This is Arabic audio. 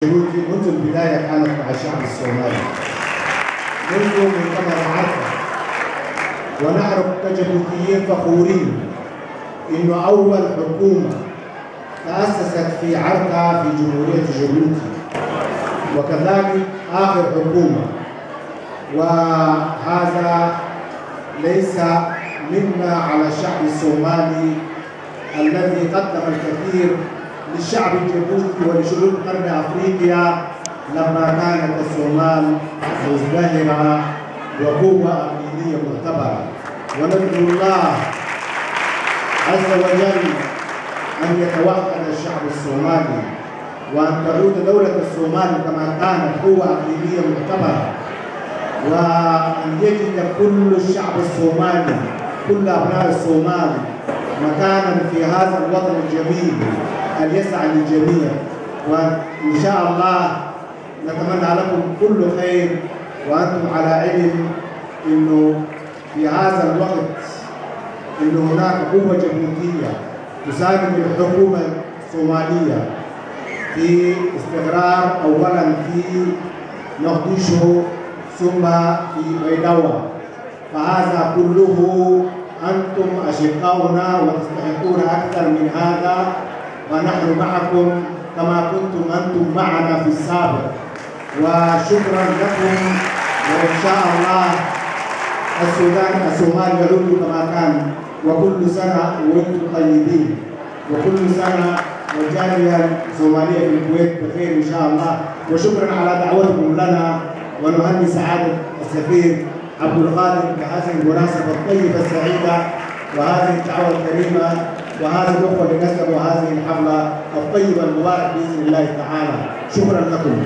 جيبوتي منذ البداية كانت مع الشعب الصومالي منذ مؤتمر عرفة، ونحن كجيبوتيين فخورين إنه أول حكومة تأسست في عركة في جمهورية جيبوتي، وكذلك آخر حكومة. وهذا ليس منا على الشعب الصومالي الذي قدم الكثير للشعب الجيبوتي ولشعوب قرن افريقيا لما كانت الصومال مزدهره وقوه امنيه معتبره. وندعو الله عز وجل ان يتوحد الشعب الصومالي وان تعود دوله الصومال كما كانت قوه اقليميه معتبره، وان يجد كل الشعب الصومالي كل ابناء الصومال مكانا في هذا الوطن الجميل أن يسعى للجميع. وإن شاء الله نتمنى لكم كل خير، وأنتم على علم إنه في هذا الوقت إنه هناك قوة جيبوتية تساند الحكومة الصومالية في استقرار أولا في مقديشو ثم في بيداوة، فهذا كله أنتم أشقاؤنا وتستحقون أكثر من هذا، ونحن معكم كما كنتم أنتم معنا في السابق. وشكرا لكم، وإن شاء الله الصومال يعود كما كان، وكل سنة وأنتم طيبين، وكل سنة والجالية الصومالية في الكويت بخير إن شاء الله. وشكرا على دعوتكم لنا، ونهني سعادة السفير عبد القادر بهذه المناسبة الطيبة السعيدة وهذه الدعوة الكريمة وهذا الأخوة اللي نسبوا هذه الحفلة الطيبة المباركة بإذن الله تعالى. شكرا لكم.